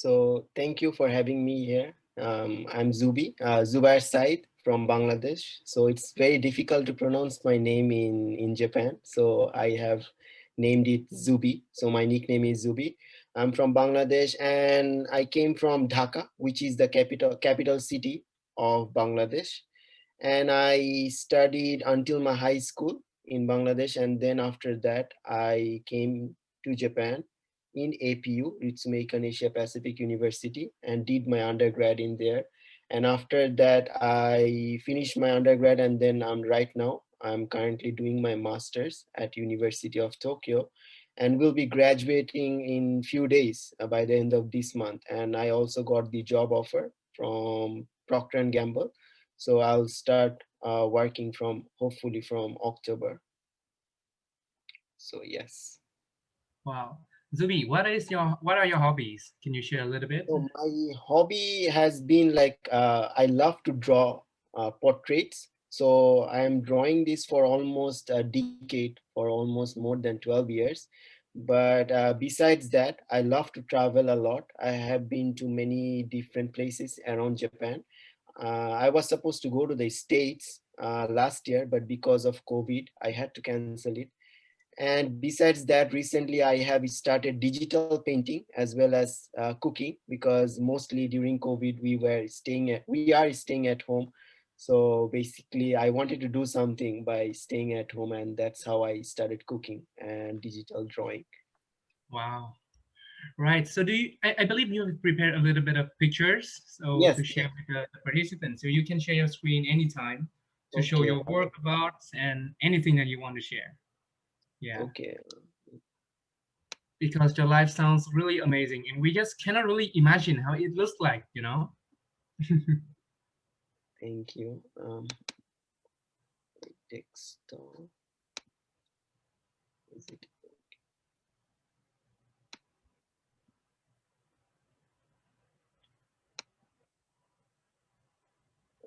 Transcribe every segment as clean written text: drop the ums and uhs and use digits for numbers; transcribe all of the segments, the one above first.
So thank you for having me here. I'm Zuby, Zubayer Sayeed from Bangladesh. So it's very difficult to pronounce my name in Japan. So I have named it Zuby. So my nickname is Zuby. I'm from Bangladesh and I came from Dhaka, which is the capital city of Bangladesh. And I studied until my high school in Bangladesh. And then after that, I came to Japan in APU, Ritsumeikan Asia Pacific University, and did my undergrad in there. And after that, I finished my undergrad, and then right now I'm currently doing my master's at University of Tokyo, and will be graduating in few days by the end of this month. And I also got the job offer from Procter and Gamble, so I'll start working from hopefully from October. So yes. Wow. Zuby, what are your hobbies? Can you share a little bit? So my hobby has been like I love to draw portraits. So I am drawing this for almost a decade, for almost more than 12 years. But besides that, I love to travel a lot. I have been to many different places around Japan. I was supposed to go to the States last year, but because of COVID, I had to cancel it. And besides that, recently I have started digital painting as well as cooking, because mostly during COVID we are staying at home. So basically I wanted to do something by staying at home, and that's how I started cooking and digital drawing. Wow. Right. So I believe you have prepared a little bit of pictures so to Yes, share yes. with the participants. So you can share your screen anytime to show Okay, your work about and anything that you want to share. Yeah. okay. Because your life sounds really amazing and we just cannot really imagine how it looks like, you know? Thank you. Text. Is it?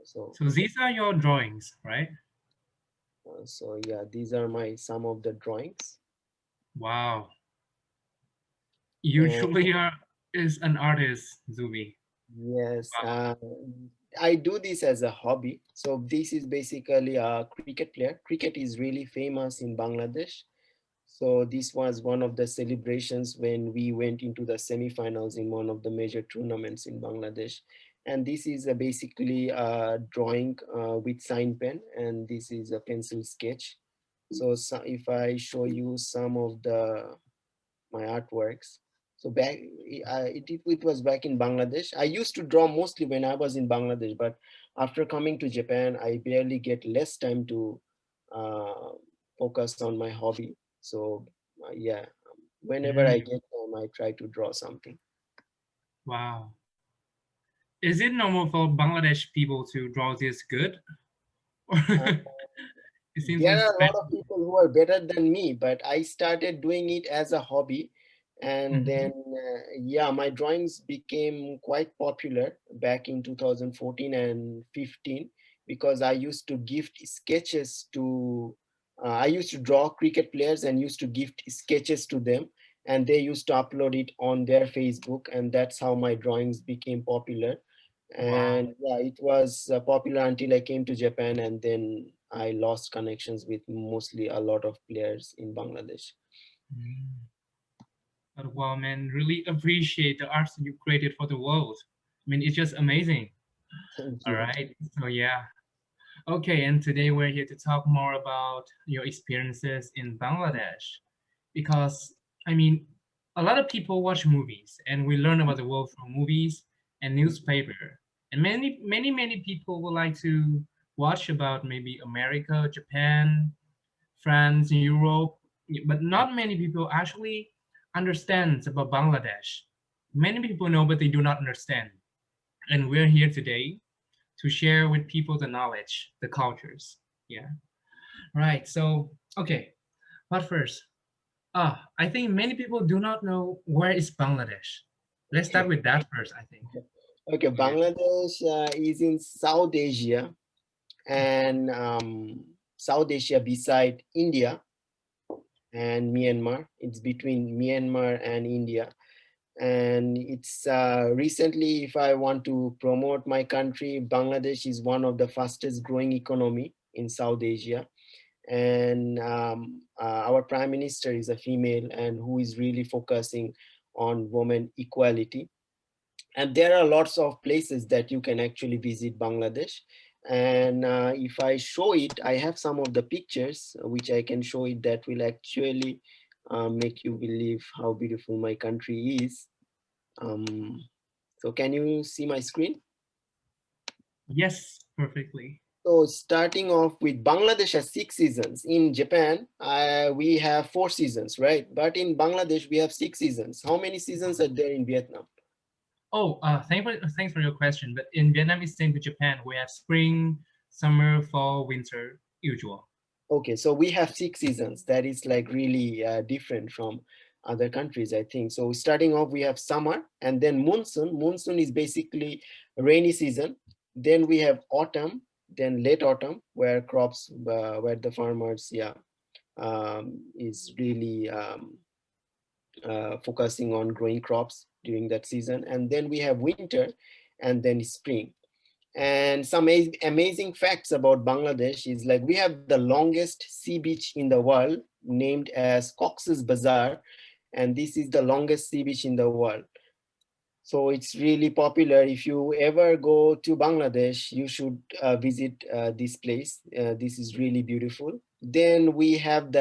So So these are your drawings, right? so yeah, these are my some of the drawings. Wow. And Usually are is an artist, Zuby. yes, Wow. I do this as a hobby. So this is basically a cricket player. Cricket is really famous in Bangladesh. So this was one of the celebrations when we went into the semi-finals in one of the major tournaments in Bangladesh. And this is basically a drawing with sign pen, and this is a pencil sketch. So if I show you some of the my artworks. So it was back in Bangladesh. I used to draw mostly when I was in Bangladesh, but after coming to Japan, I barely get less time to uh, focus on my hobby. So yeah, whenever I Mm, get time, I try to draw something. wow. Is it normal for Bangladesh people to draw this good? Uh, It seems there it's are a lot of special. people who are better than me, but I started doing it as a hobby. And Mhm. then, yeah, my drawings became quite popular back in 2014 and 15, because I used to gift sketches to, I used to draw cricket players and used to gift sketches to them. And they used to upload it on their Facebook. And that's how my drawings became popular. Wow. And yeah, it was popular until I came to Japan, and then I lost connections with mostly a lot of players in Bangladesh. Mm. But wow, man, really appreciate the arts that you created for the world. I mean, it's just amazing. Thank All you. right. So yeah. Okay, and today we're here to talk more about your experiences in Bangladesh. Because, I mean, a lot of people watch movies and we learn about the world from movies and newspaper. And many people would like to watch about maybe America, Japan, France, Europe, but not many people actually understands about Bangladesh. Many people know, but they do not understand. And we're here today to share with people the knowledge, the cultures. Yeah. Right. So, okay. But first, I think many people do not know where is Bangladesh. Let's start Okay. with that first, I think. Okay, Yeah. Bangladesh is in South Asia, and South Asia beside India and Myanmar. It's between Myanmar and India. And it's recently, if I want to promote my country, Bangladesh is one of the fastest growing economy in South Asia. And our prime minister is a female and who is really focusing on women equality. And there are lots of places that you can actually visit Bangladesh. And if I show it, I have some of the pictures which I can show it that will actually make you believe how beautiful my country is. um, so can you see my screen? Yes, perfectly. So starting off with, Bangladesh has 6 seasons. In Japan, we have 4 seasons, right? But in Bangladesh, we have 6 seasons. How many seasons are there in Vietnam? Oh, thanks for your question. But in Vietnam, it's same to Japan. We have spring, summer, fall, winter, usual. Okay, so we have 6 seasons. That is like really different from other countries, I think. So starting off, we have summer and then monsoon. Monsoon is basically a rainy season. Then we have autumn, then late autumn, where crops, where the farmers, yeah, is really focusing on growing crops during that season. And then we have winter and then spring. And some amazing facts about Bangladesh is like we have the longest sea beach in the world named as Cox's Bazar. And this is the longest sea beach in the world. So it's really popular. If you ever go to Bangladesh, you should visit this place. This is really beautiful. Then we have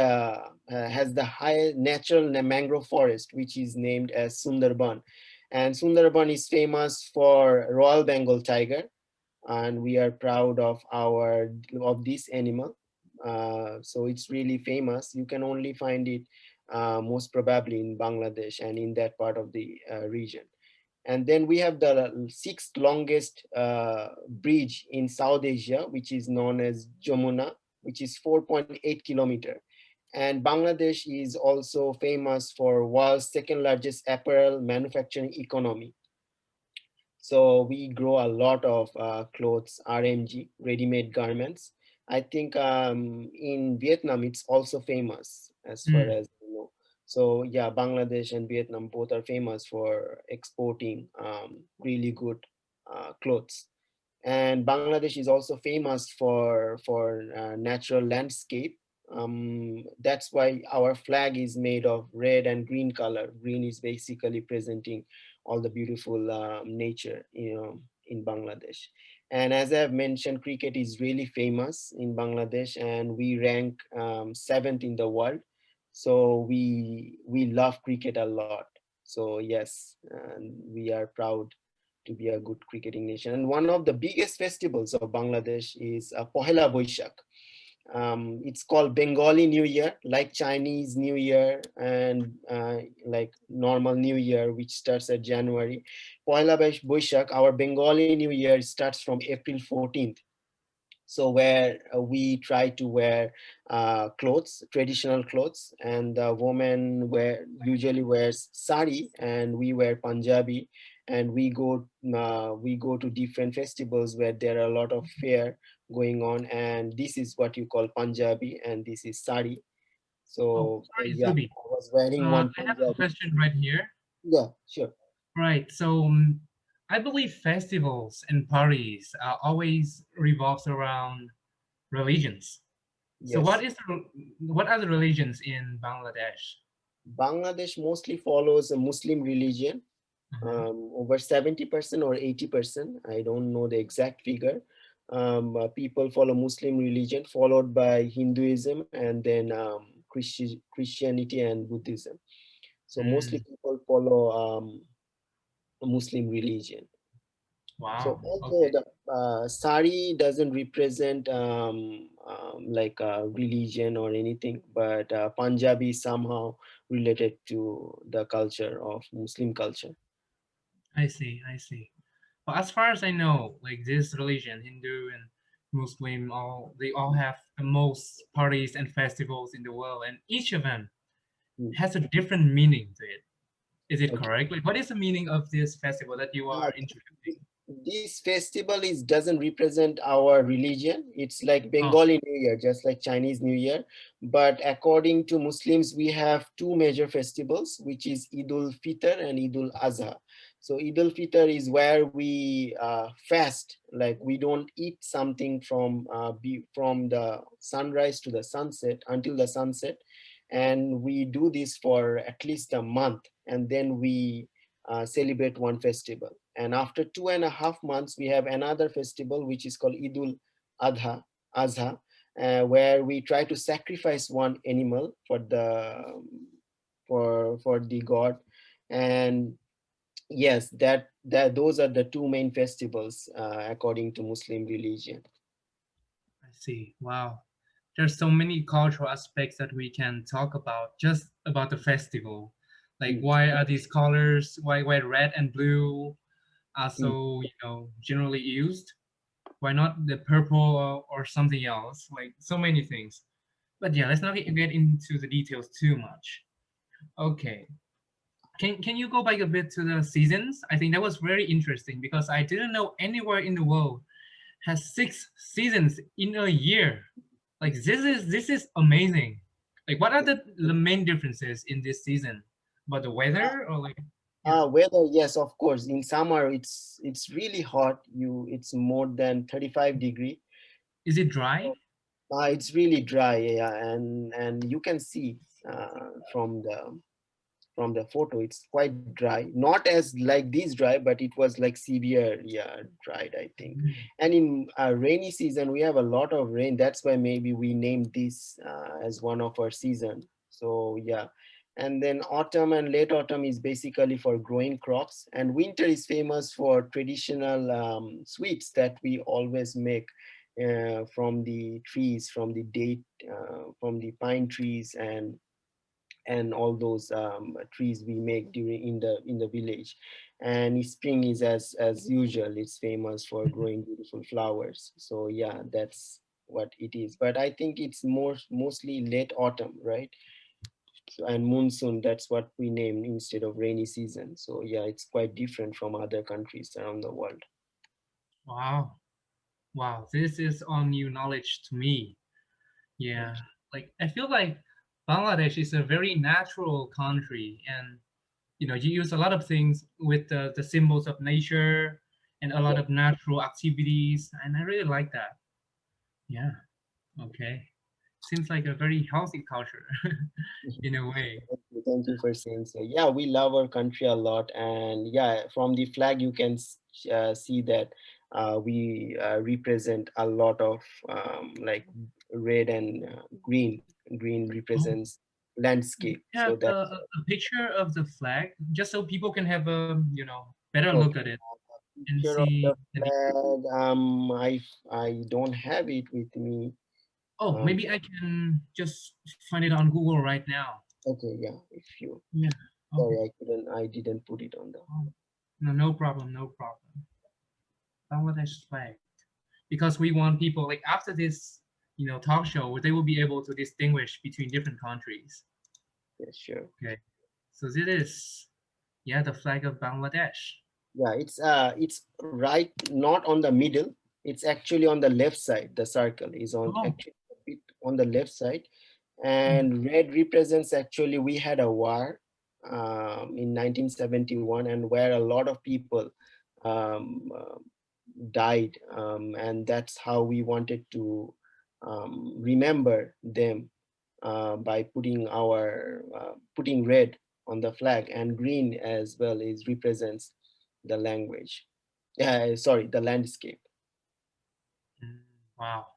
has the high natural mangrove forest, which is named as Sundarban. And Sundarban is famous for Royal Bengal tiger, and we are proud of this animal. So it's really famous. You can only find it most probably in Bangladesh and in that part of the region. And then we have the sixth longest bridge in South Asia, which is known as Jamuna, which is 4.8 kilometer. And Bangladesh is also famous for world's second largest apparel manufacturing economy. So we grow a lot of clothes, RMG, ready-made garments. I think in Vietnam, it's also famous as far Mm. as you know. So yeah, Bangladesh and Vietnam both are famous for exporting really good clothes. And Bangladesh is also famous for natural landscape. That's why our flag is made of red and green color. Green is basically presenting all the beautiful nature, in Bangladesh. And as I've mentioned, cricket is really famous in Bangladesh, and we rank seventh in the world. So we love cricket a lot. So yes, and we are proud to be a good cricketing nation. And one of the biggest festivals of Bangladesh is Pohela Boishakh. It's called Bengali New Year, like Chinese New Year and like normal New Year, which starts at January. Pohela Boishakh, our Bengali New Year, starts from April 14th. So where we try to wear clothes, traditional clothes, and the woman usually wears sari, and we wear Punjabi, and we go to different festivals where there are a lot of fair going on, and this is what you call Punjabi, and this is sari. Oh, So sorry, yeah, Zuby. I was wearing I one have a Punjabi. question right here. Yeah, sure. Right. So I believe festivals and parties always revolves around religions. So Yes. what are the religions in Bangladesh? Bangladesh mostly follows a Muslim religion, Mhm. over 70% or 80%. I don't know the exact figure. People follow Muslim religion, followed by Hinduism, and then Christianity and Buddhism. So mostly Mm, people follow Muslim religion. So wow. also Okay. the sari doesn't represent like a religion or anything, but Punjabi is somehow related to the culture of Muslim culture. I see. I see. Well, as far as I know, like this religion, Hindu and Muslim, all have the most parties and festivals in the world, and each of them Mm. has a different meaning to it. Is it Okay. correct? Like, what is the meaning of this festival that you Uh, are introducing? this festival is doesn't represent our religion. It's like Oh, Bengali New Year, just like Chinese New Year. But according to Muslims, we have two major festivals, which is Eid ul Fitr and Eid ul Adha. So Eid ul Fitr is where we fast, like we don't eat something from the sunrise to the sunset until the sunset, and we do this for at least a month, and then we celebrate one festival. And after 2.5 months, we have another festival which is called Idul Adha, Azha, where we try to sacrifice one animal for the god. And yes, that those are the two main festivals according to Muslim religion. I see. Wow. There's so many cultural aspects that we can talk about just about the festival. Like Mm, why are these colors, why red and blue are mm. so, generally used? Why not the purple or something else? Like so many things. But yeah, let's not get into the details too much. Okay. Can you go back a bit to the seasons? I think that was very interesting because I didn't know anywhere in the world has 6 seasons in a year. Like this is amazing. Like what are the main differences in this season? About the weather or like yeah. Weather, yes, of course. In summer, it's really hot. It's more than 35 degree. Is it dry? It's really dry, yeah, and you can see from the photo, it's quite dry. Not as like this dry, but it was like severe, yeah, dried, I think. Mm. And in rainy season, we have a lot of rain. That's why maybe we named this as one of our season. So yeah. And then autumn and late autumn is basically for growing crops, and winter is famous for traditional sweets that we always make from the trees, from the date, from the pine trees, and all those trees we make during in the village. And spring is as usual, it's famous for growing beautiful flowers. So yeah, that's what it is. But I think it's mostly late autumn, right? So, and monsoon, that's what we name instead of rainy season. So yeah, it's quite different from other countries around the world. Wow. Wow. This is all new knowledge to me. Yeah. Like I feel like Bangladesh is a very natural country and you use a lot of things with the symbols of nature and a lot Yeah. of natural activities and I really like that. Yeah. Okay. Seems like a very healthy culture in a way. Thank you for saying so. Yeah, we love our country a lot, and yeah, from the flag you can see that we represent a lot of like red and green. Green Oh, represents landscape, you have so a, that's a picture of the flag just so people can have a better look okay. at it and Picture of see the the flag. I don't have it with me. oh, Um, maybe I can just find it on Google right now. okay, yeah. If you Yeah. sorry, Okay. I didn't put it on the. Oh, no, no problem, no problem. Bangladesh flag. Because we want people like after this, talk show, they will be able to distinguish between different countries. Yeah, sure. Okay. So this is yeah, the flag of Bangladesh. Yeah, it's right, not on the middle. It's actually on the left side. The circle is on Oh. actually a bit on the left side, Mm. and red represents actually we had a war in 1971, and where a lot of people um, died, and that's how we wanted to remember them by putting red on the flag, and green as well is represents the language. Sorry, the landscape. Mm, wow.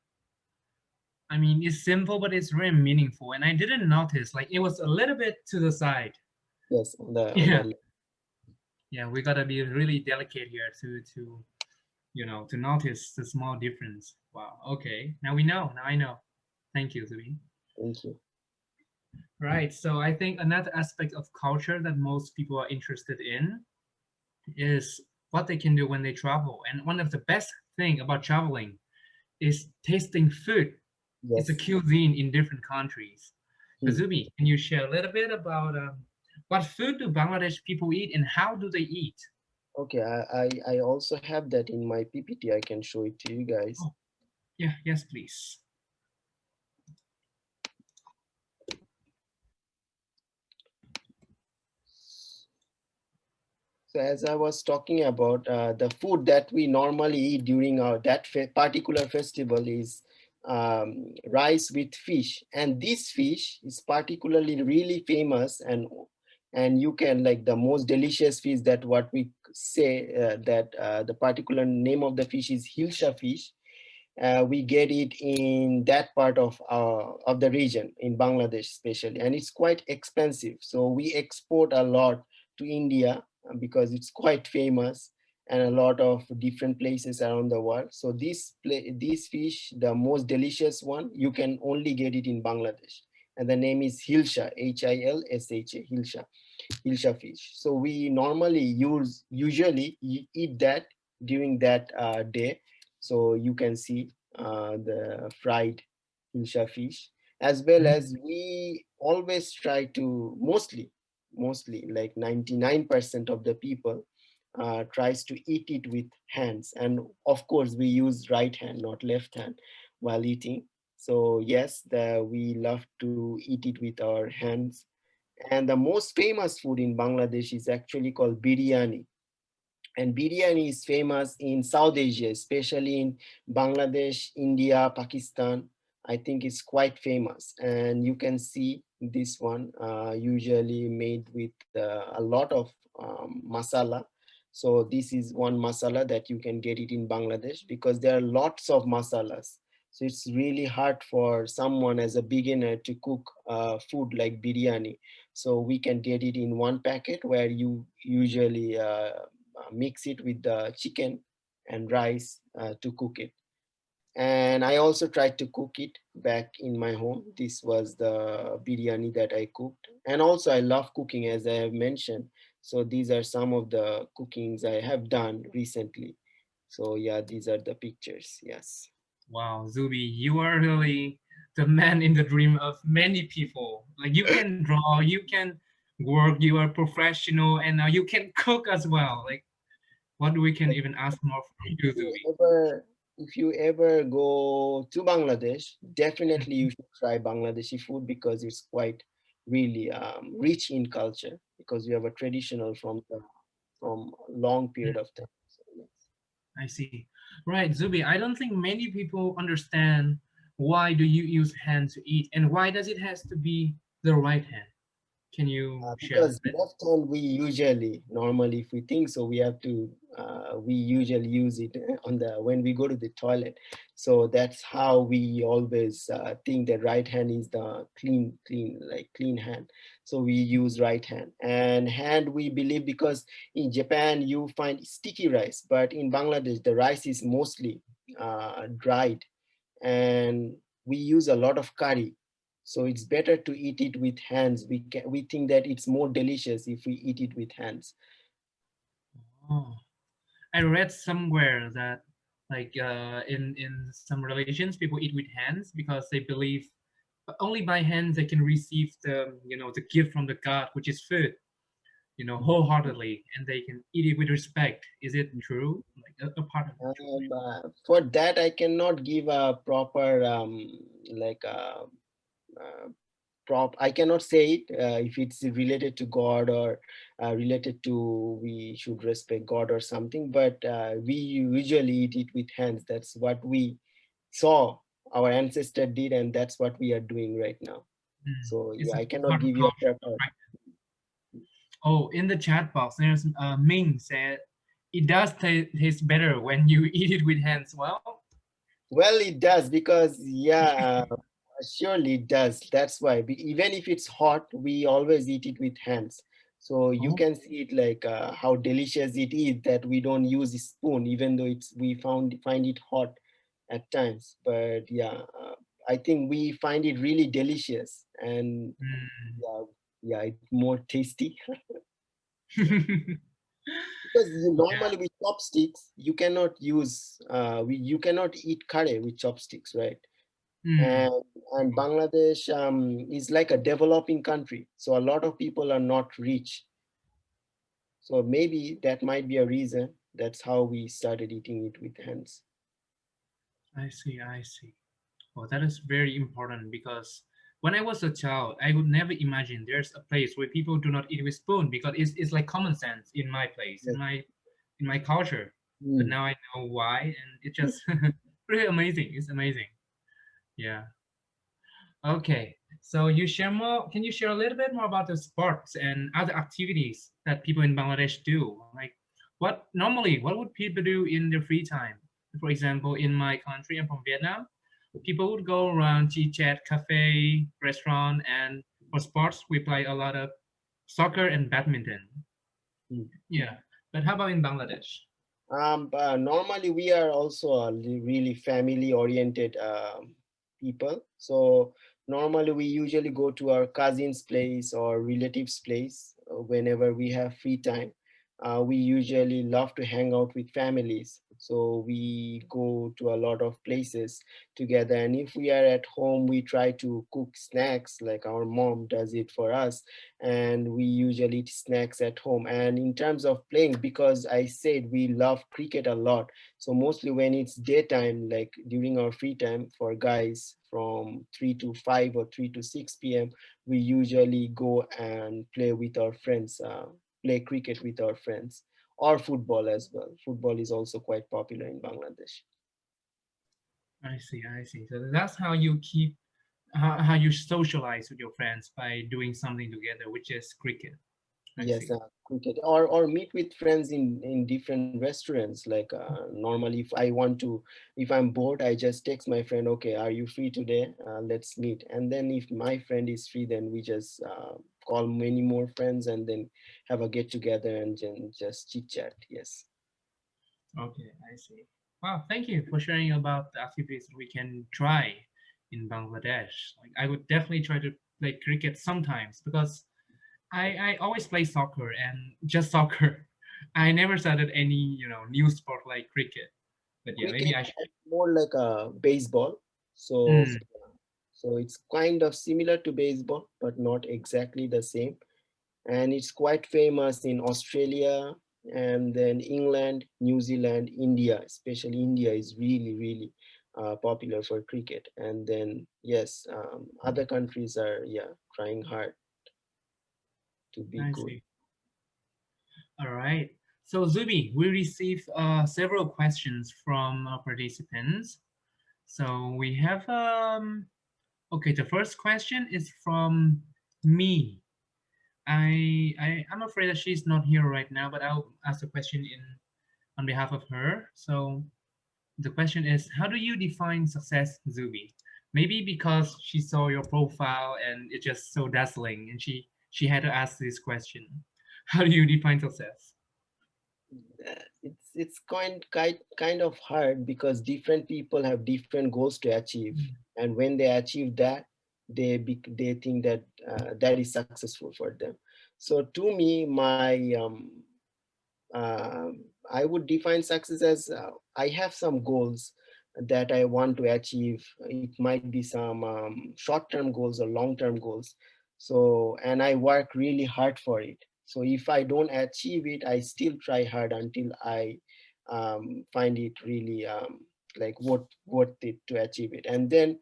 I mean, it's simple, but it's very meaningful. And I didn't notice, like, it was a little bit to the side. Yes, on Yeah. the Yeah, we gotta be really delicate here to notice the small difference. Wow. Okay. Now we know. Now I know. Thank you, Zuby. thank you. Right. So I think another aspect of culture that most people are interested in is what they can do when they travel. And one of the best thing about traveling is tasting food. It's a Yes. cuisine in different countries. So Hmm. Zuby, can you share a little bit about what food do Bangladesh people eat and how do they eat? Okay, I also have that in my PPT. I can show it to you guys. Oh, yeah, yes, please. So as I was talking about, the food that we normally eat during our that particular festival is rice with fish, and this fish is particularly really famous, and you can like the most delicious fish that what we say that the particular name of the fish is hilsha fish. We get it in that part of the region in Bangladesh especially, and it's quite expensive. So we export a lot to India because it's quite famous and a lot of different places around the world. So this fish, the most delicious one, you can only get it in Bangladesh, and the name is hilsha, Hilsha, hilsha fish. So we normally usually eat that during that day. So you can see the fried hilsha fish, as well Mm. as we always try to mostly like 99% of the people tries to eat it with hands, and of course we use right hand, not left hand, while eating. So yes, we love to eat it with our hands. And the most famous food in Bangladesh is actually called biryani. And biryani is famous in South Asia, especially in Bangladesh, India, Pakistan. I think it's quite famous. And you can see this one usually made with a lot of masala. So this is one masala that you can get it in Bangladesh because there are lots of masalas. So it's really hard for someone as a beginner to cook food like biryani. So we can get it in one packet where you usually mix it with the chicken and rice to cook it. And I also tried to cook it back in my home. This was the biryani that I cooked. And also I love cooking, as I have mentioned. So these are some of the cookings I have done recently. So yeah, these are the pictures. Yes. Wow, Zuby, you are really the man in the dream of many people. Like you can draw, you can work, you are professional, and now you can cook as well. Like what we can Like, even ask more from you, you Zuby. ever if you ever go to Bangladesh, definitely Mhm. you should try Bangladeshi food because it's quite really rich in culture because we have a traditional from a long Mm, period of time. So, yes. I see. Right, Zuby, I don't think many people understand why do you use hand to eat and why does it has to be the right hand? Can you share a Because bit? left hand we usually normally if we think so we have to we usually use it on the when we go to the toilet. So that's how we always think that right hand is the clean hand. So we use right hand, and hand we believe because in Japan you find sticky rice, but in Bangladesh the rice is mostly dried, and we use a lot of curry. So it's better to eat it with hands. We think that it's more delicious if we eat it with hands. Oh. I read somewhere that like in some religions people eat with hands because they believe only by hands they can receive the the gift from the god which is food wholeheartedly and they can eat it with respect. Is it true? Like a part of the truth? For that, I cannot give a proper like uh, I cannot say it if it's related to God or related to we should respect God or something. But we usually eat it with hands. That's what we saw our ancestor did, and that's what we are doing right now. Hmm. So It's yeah, a I cannot part of give you a culture, proper. right? Oh, in the chat box there's Ming said it does taste better when you eat it with hands. Well, Well, it does because yeah, surely it does. That's why even if it's hot, we always eat it with hands. So you oh. can see it like how delicious it is that we don't use a spoon, even though it's we find it hot at times. But yeah, I think we find it really delicious, and yeah, yeah, it's more tasty. Hmm. Because you Yeah. normally with chopsticks, you cannot use you cannot eat curry with chopsticks, right? Hmm. and and Bangladesh is like a developing country, so a lot of people are not rich. So maybe that might be a reason. That's how we started eating it with hands. I see, I see. Oh, that is very important because when I was a child, I would never imagine there's a place where people do not eat with spoon because it's like common sense in my place, Yes. in my culture. But Mm. now I know why, and it's just really amazing. It's amazing. Yeah. Okay. So you share more. Can you share a little bit more about the sports and other activities that people in Bangladesh do? Like, what would people do in their free time? For example, in my country, I'm from Vietnam. People would go around chit chat, cafe, restaurant, and for sports, we play a lot of soccer and badminton. Mm. Yeah. But how about in Bangladesh? But normally we are also a really family oriented people. So normally we usually go to our cousin's place or relatives' place whenever we have free time. We usually love to hang out with families. So we go to a lot of places together. And if we are at home, we try to cook snacks like our mom does it for us, and we usually eat snacks at home. And in terms of playing, because I said we love cricket a lot, so mostly when it's daytime, like during our free time for guys from 3 to 5 or 3 to 6 p.m., we usually go and play with our friends, play cricket with our friends, or football as well. Football is also quite popular in Bangladesh. I see, I see. So that's how you keep how you socialize with your friends by doing something together, which is cricket. I Yes, see. cricket, or meet with friends in different restaurants. Like normally, if I want to, if I'm bored, I just text my friend, okay, are you free today? Let's meet. And then if my friend is free, then we just call many more friends and then have a get together and just chit chat. Yes. Okay, I see. Wow, thank you for sharing about the activities we can try in Bangladesh. Like I would definitely try to play cricket sometimes because I always play soccer and just soccer. I never started any, new sport like cricket. But yeah, maybe Cricket I should. is more like a baseball. So Mm, so it's kind of similar to baseball, but not exactly the same. And it's quite famous in Australia and then England, New Zealand, India, especially India is really, really popular for cricket. And then, yes, other countries are, yeah, trying hard to be I good. see. All right. So Zuby, we received several questions from our participants. So we have okay, the first question is from me. I'm afraid that she's not here right now, but I'll ask the question in on behalf of her. So the question is, how do you define success, Zuby? Maybe because she saw your profile and it's just so dazzling, and she had to ask this question. How do you define success? It's kind of hard because different people have different goals to achieve, and when they achieve that, they think that that is successful for them. So to me, I would define success as I have some goals that I want to achieve. It might be some short-term goals or long-term goals. So, and I work really hard for it. So if I don't achieve it, I still try hard until I find it really like worth it to achieve it. And then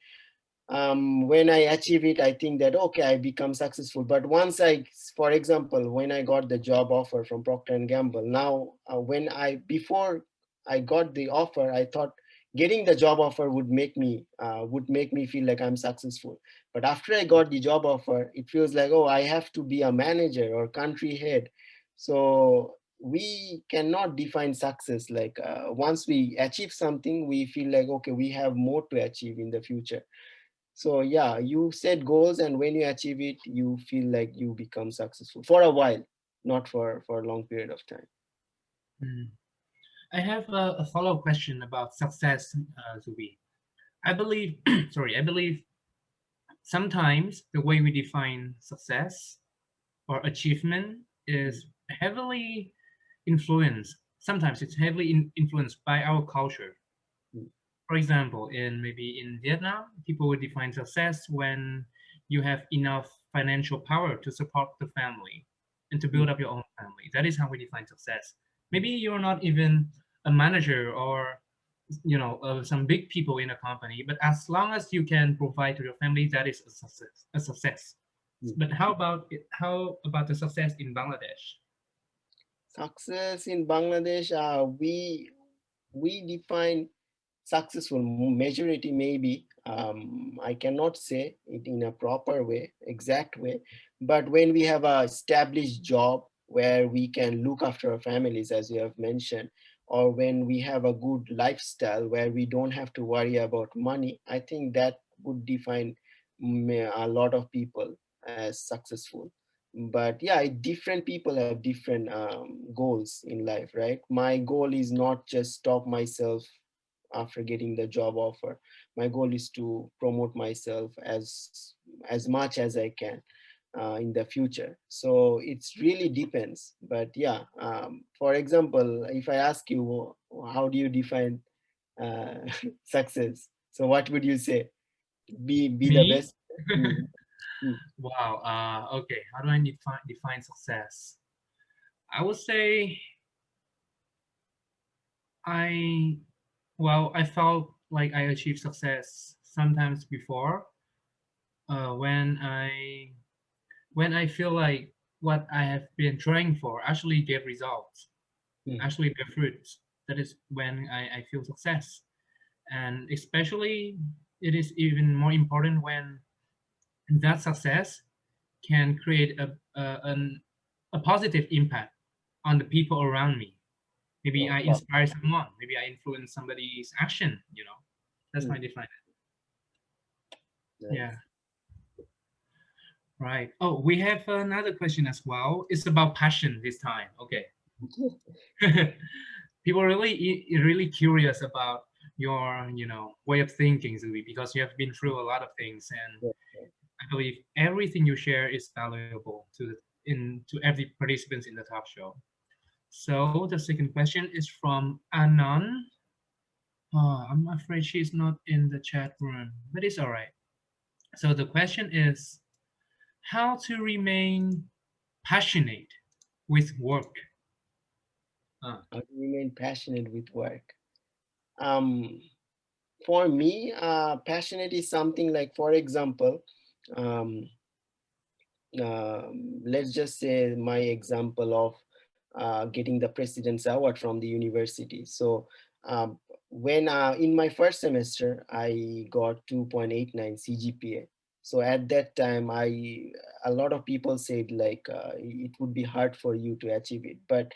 when I achieve it, I think that okay, I become successful. But once I, for example, when I got the job offer from Procter and Gamble, now when I before I got the offer, I thought getting the job offer would make me feel like I'm successful. But after I got the job offer, it feels like, oh, I have to be a manager or country head. So we cannot define success like once we achieve something, we feel like okay, we have more to achieve in the future. So yeah, you set goals, and when you achieve it, you feel like you become successful for a while, not for a long period of time. Hmm. I have a follow-up question about success, Zuby. I believe, sorry, I believe sometimes the way we define success or achievement is heavily influenced. Sometimes it's heavily influenced by our culture. Mm. For example, in maybe in Vietnam, people would define success when you have enough financial power to support the family. and to build mm, up your own family. That is how we define success. Maybe you're not even a manager or some big people in a company, but as long as you can provide to your family, that is a success. A success. mm. But how about the success in Bangladesh? Success in Bangladesh, we define successful majority maybe. I cannot say it in a proper way, exact way, but when we have a established job where we can look after our families, as you have mentioned, or when we have a good lifestyle where we don't have to worry about money, I think that would define a lot of people as successful. But yeah, different people have different goals in life, right? My goal is not just stop myself after getting the job offer. My goal is to promote myself as much as I can in the future. So it's really depends. But yeah, for example, if I ask you how do you define uh, success, so what would you say? Be the Me? best. Mm, mm, Wow. Okay. How do I define success? I would say I I felt like I achieved success sometimes before when I feel like what I have been trying for actually gave results, mm, actually bear fruits. That is when I feel success. And especially it is even more important when that success can create a positive impact on the people around me. Maybe oh, I wow. inspire someone, maybe I influence somebody's action. That's Mm, my define it. Yeah. nice. Right. Oh, we have another question as well. It's about passion this time. Okay. People really curious about your way of thinking, Zuby, because you have been through a lot of things, and Yeah. I believe everything you share is valuable to every participants in the talk show. So the second question is from Anan. I'm afraid she's not in the chat room, but it's all right. So the question is how to remain passionate with work. Uh, How to remain passionate with work. Um, for me, passionate is something like, for example, um, let's just say my example of getting the President's Award from the university. So um, when in my first semester, I got 2.89 CGPA. So at that time, a lot of people said like it would be hard for you to achieve it, but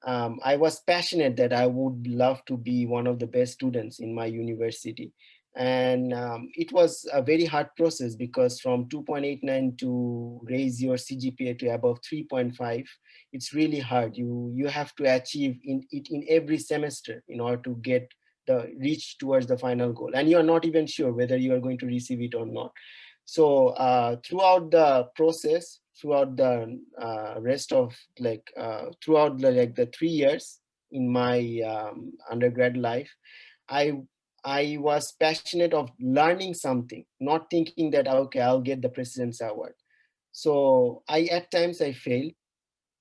I was passionate that I would love to be one of the best students in my university. And it was a very hard process because from 2.89 to raise your CGPA to above 3.5, it's really hard. You have to achieve it in every semester in order to get the reach towards the final goal. And you're not even sure whether you are going to receive it or not. So throughout the process, throughout the rest of throughout the 3 years in my undergrad life, I I was passionate of learning something, not thinking that okay, I'll get the President's Award. So I at times I failed,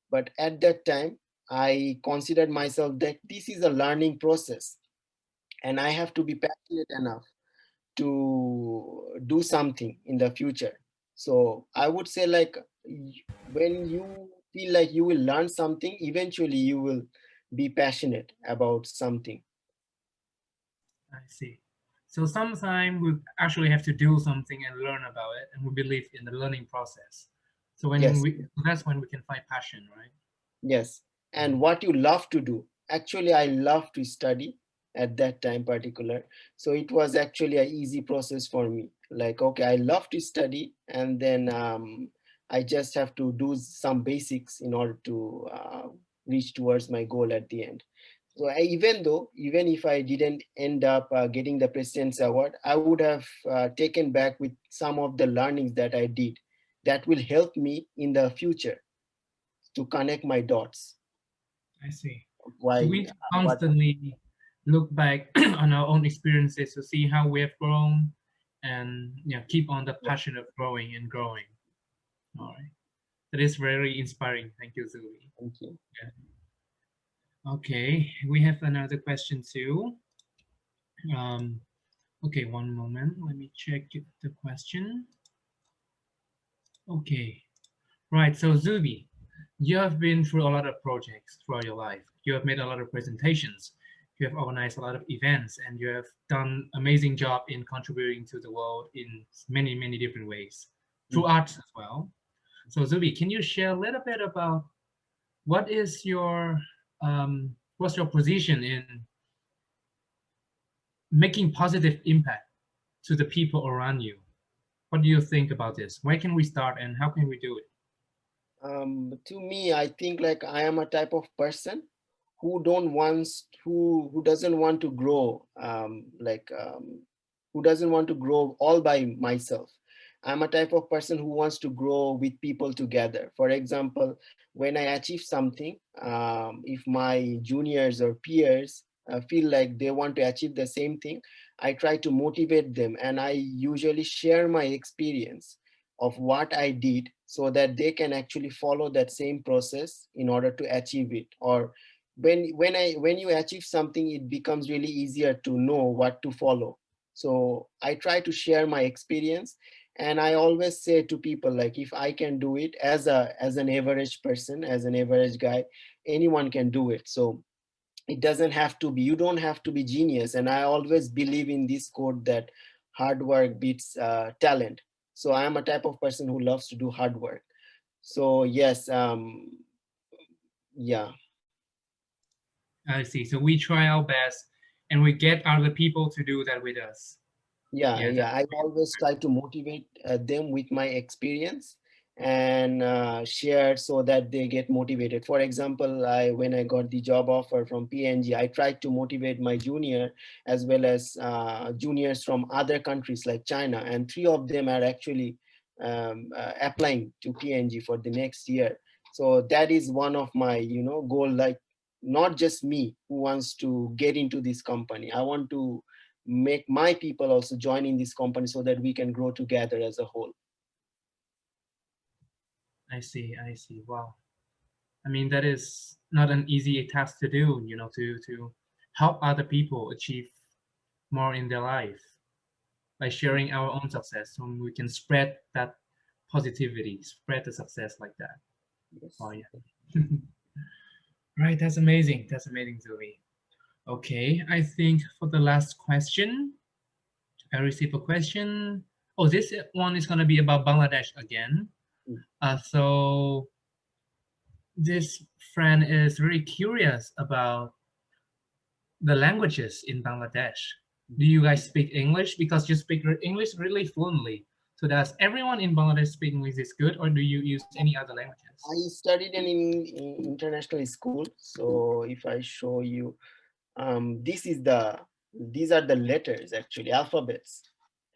but at that time I considered myself that this is a learning process, and I have to be passionate enough to do something in the future. So I would say like when you feel like you will learn something, eventually you will be passionate about something. I see. So sometimes we actually have to do something and learn about it, and we believe in the learning process. So Yes, that's when we can find passion, right? yes. And Mhm. what you love to do. Actually, I love to study at that time particular. So it was actually a easy process for me. Like, okay, I love to study, and then I just have to do some basics in order to reach towards my goal at the end. So even if I didn't end up getting the President's Award, I would have taken back with some of the learnings that I did that will help me in the future to connect my dots. I see. So Why? we What? constantly look back on our own experiences to see how we have grown, and keep on the passion of growing and growing. All right. That is very inspiring. Thank you, Zuby. Thank you. Yeah. Okay, we have another question too. Um, okay, one moment. Let me check the question. Okay, right. So Zuby, you have been through a lot of projects throughout your life. You have made a lot of presentations. You have organized a lot of events, and you have done amazing job in contributing to the world in many, many different ways through Mhm. arts as well. So Zuby, can you share a little bit about what is your what's your position in making positive impact to the people around you? What do you think about this? Where can we start and how can we do it? To me, I think like I am a type of person who don't wants who doesn't want to grow who doesn't want to grow all by myself. I'm a type of person who wants to grow with people together. For example, when I achieve something, if my juniors or peers feel like they want to achieve the same thing, I try to motivate them, and I usually share my experience of what I did so that they can actually follow that same process in order to achieve it. Or when you achieve something, it becomes really easier to know what to follow. So I try to share my experience, and I always say to people, like, if I can do it as an average person, as an average guy, anyone can do it. So it doesn't have to be, you don't have to be genius. And I always believe in this quote that hard work beats talent. So I am a type of person who loves to do hard work. So yes, yeah. I see. So we try our best and we get other people to do that with us. Yeah, Yeah, that's yeah. I always try to motivate them with my experience, and share so that they get motivated. For example, when I got the job offer from PNG, I tried to motivate my junior as well as juniors from other countries like China, and three of them are actually applying to PNG for the next year. So that is one of my, goal. Like, not just me who wants to get into this company. I want to make my people also join in this company so that we can grow together as a whole. I see. I see. Wow. I mean, that is not an easy task to do, to help other people achieve more in their life by sharing our own success. So we can spread that positivity, spread the success like that. Oh Yes. yeah. Right, that's amazing. That's amazing, Zoe. Okay, I think for the last question, I received a question. Oh, this one is going to be about Bangladesh again. Mm. So this friend is really curious about the languages in Bangladesh. Do you guys speak English? Because you speak English really fluently. So does everyone in Bangladesh speak English is good, or do you use any other languages? I studied in international school. So if I show you, these are the letters, actually alphabets,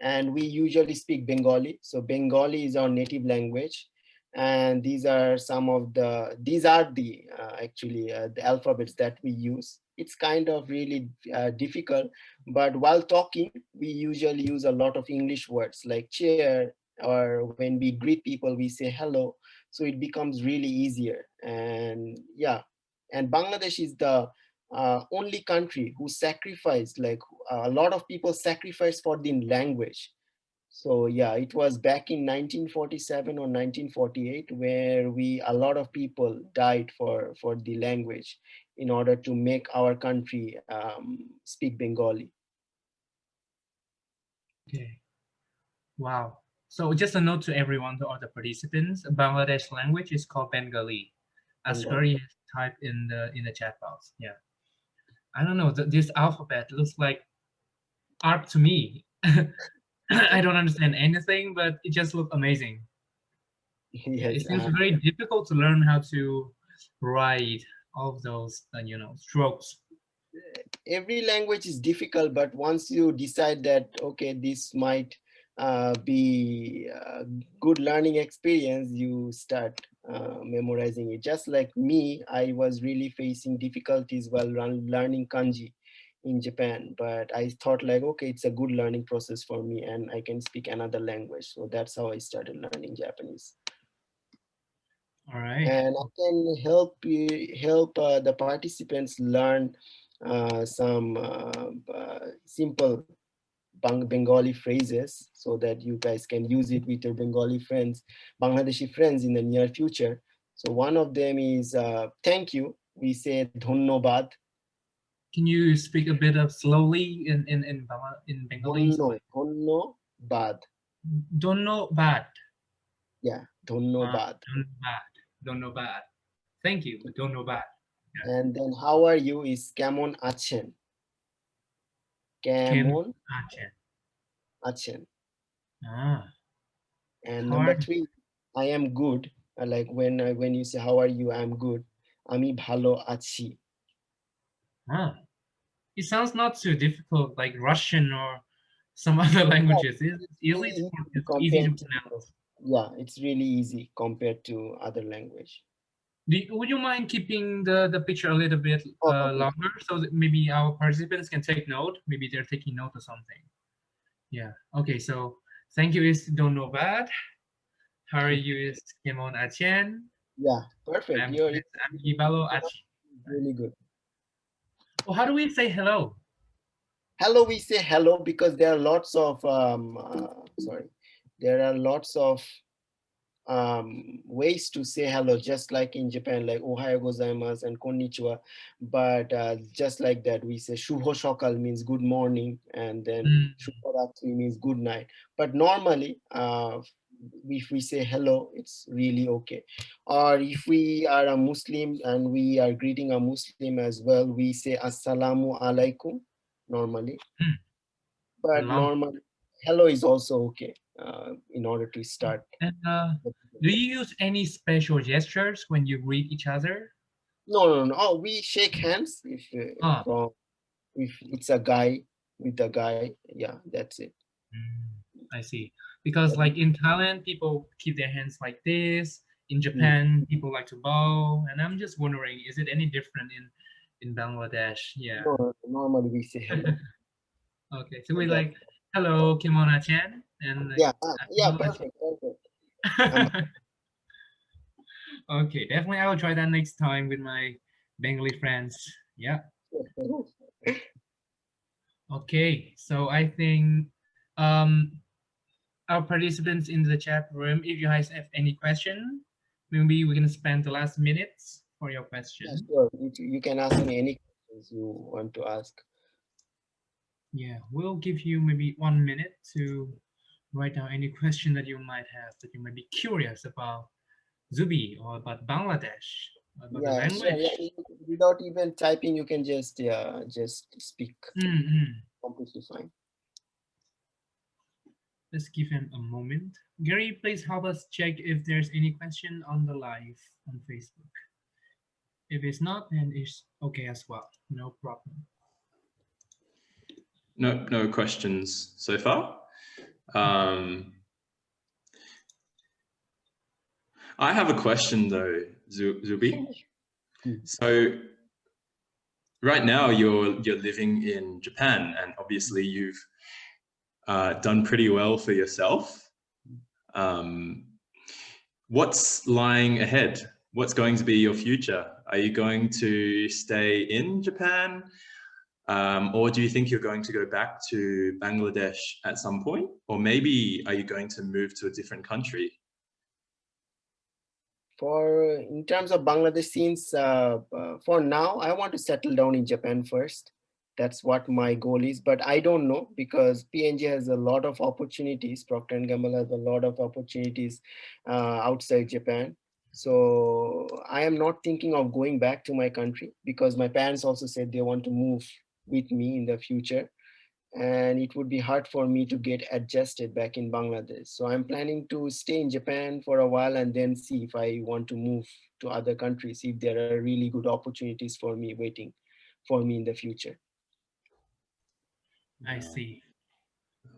and we usually speak Bengali. So Bengali is our native language, and these are the actually the alphabets that we use. It's kind of really difficult, but while talking we usually use a lot of English words like chair, or when we greet people we say hello. So it becomes really easier. And yeah, and Bangladesh is the only country who sacrificed, like, a lot of people sacrificed for the language. So yeah, it was back in 1947 or 1948 where a lot of people died for the language in order to make our country speak Bengali. Okay. Wow. So just a note to everyone, to all the participants, Bangladesh language is called Bengali, as Bengali. very typed in the chat box. Yeah. I don't know. This alphabet looks like art to me. I don't understand anything, but it just looks amazing. Yeah, it Yes. seems very difficult to learn how to write all of those, strokes. Every language is difficult, but once you decide that, okay, this might be a good learning experience, you start memorizing it. Just like me, I was really facing difficulties while learning kanji in Japan, but I thought, like, okay, it's a good learning process for me and I can speak another language. So that's how I started learning Japanese. All right. and I can help the participants learn some simple Bengali phrases so that you guys can use it with your Bengali friends, Bangladeshi friends in the near future. So one of them is thank you. We say dhonnobad. Can you speak a bit of slowly in Bengali? So like, Dhonnobad. don't know bad. Yeah, dhonnobad. Don't know bad. Thank you, but don't know bad. Yeah. And then how are you is kemon achen. Kim Kemon Achen. achen. Ah, And how are number you? three, I am good. Like when you say how are you, I'm good. Ami bhalo achi. Ah, it sounds not too difficult like Russian or some other languages. It's easy Really easy it's easy to compared to, pronounce. yeah, it's really easy compared to other language. Would you mind keeping the picture a little bit Oh, okay. longer so that maybe our participants can take note? Maybe they're taking note or something. Yeah. Okay. So thank you is don't know bad. How are you is Kimon Achen. Yeah, perfect. I'm You're I'm Ibalo Achi. really good. Well, how do we say hello? Hello, we say hello because there are lots of sorry, there are lots of ways to say hello, just like in Japan, like Ohayo gozaimasu and konnichiwa. But just like that, we say shubho shokal means good morning, and then Mm, shubhoratri means good night. But normally, if we say hello, it's really okay. Or if we are a Muslim and we are greeting a Muslim as well, we say assalamu alaikum normally. mm, But salam. normally, hello is also okay in order to start. And do you use any special gestures when you greet each other? No, no, no. Oh, we shake hands Ah, if it's a guy with a guy. Yeah, that's it. I see. Because But like in Thailand, people keep their hands like this. In mm, Japan, people like to bow. And I'm just wondering, is it any different in Bangladesh? Yeah. no, normally we say hello. Okay. So So we that like, hello, Kimona Chan, and like, yeah, yeah, Kimona perfect, perfect. I'm Chan. Okay, definitely I will try that next time with my Bengali friends. Yeah. Okay. So I think um our participants in the chat room, if you guys have any question, maybe we can spend the last minutes for your yeah, question. sure. You can ask me any questions you want to ask. Yeah, we'll give you maybe 1 minute to write down any question that you might have that you might be curious about Zuby or about Bangladesh, about the Yeah, sure. Yeah, language. without even typing, you can just speak. Mm-hmm. Completely fine. Let's give him a moment. Gary, please help us check if there's any question on the live on Facebook. If it's not, then it's okay as well. No problem. No questions so far. I have a question though, Zuby. So right now you're living in Japan, and obviously you've done pretty well for yourself. What's lying ahead? What's going to be your future? Are you going to stay in Japan? Or do you think you're going to go back to Bangladesh at some point? Or maybe are you going to move to a different country? For in terms of Bangladesh scenes, for now, I want to settle down in Japan first. That's what my goal is, but I don't know because PNG has a lot of opportunities. Procter and Gamble has a lot of opportunities outside Japan. So I am not thinking of going back to my country because my parents also said they want to move with me in the future, and it would be hard for me to get adjusted back in Bangladesh. So I'm planning to stay in Japan for a while and then see if I want to move to other countries, if there are really good opportunities for me waiting for me in the future. I see.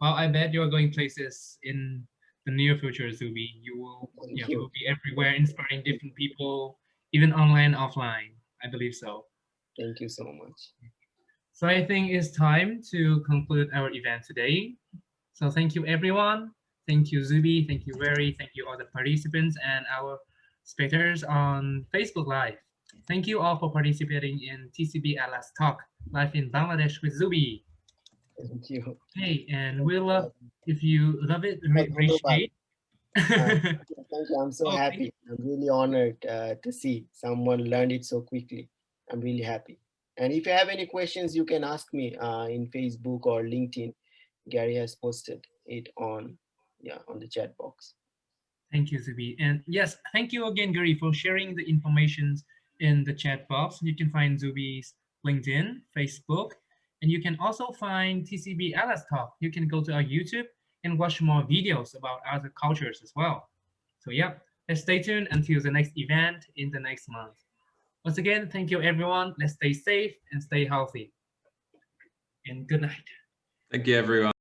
Well, I bet you're going places in the near future, Zuby. You will, Thank yeah, you. you will be everywhere, inspiring different people, even online, offline. I believe so. Thank you so much. So I think it's time to conclude our event today. So thank you, everyone. Thank you, Zuby. Thank you, Very. Thank you, all the participants and our spectators on Facebook Live. Thank you all for participating in TCB Atlas Talk live in Bangladesh with Zuby. Thank you. Hey, and we love if you love it, appreciate. Thank you. I'm so Oh, thank happy. I'm really honored to see someone learned it so quickly. I'm really happy. And if you have any questions, you can ask me in Facebook or LinkedIn. Gary has posted it on the chat box. Thank you, Zuby. And yes, thank you again, Gary, for sharing the information in the chat box. You can find Zuby's LinkedIn, Facebook, and you can also find TCB Atlas Talk. You can go to our YouTube and watch more videos about other cultures as well. So yeah, let's stay tuned until the next event in the next month. Once again, thank you, everyone. Let's stay safe and stay healthy. And good night. Thank you, everyone.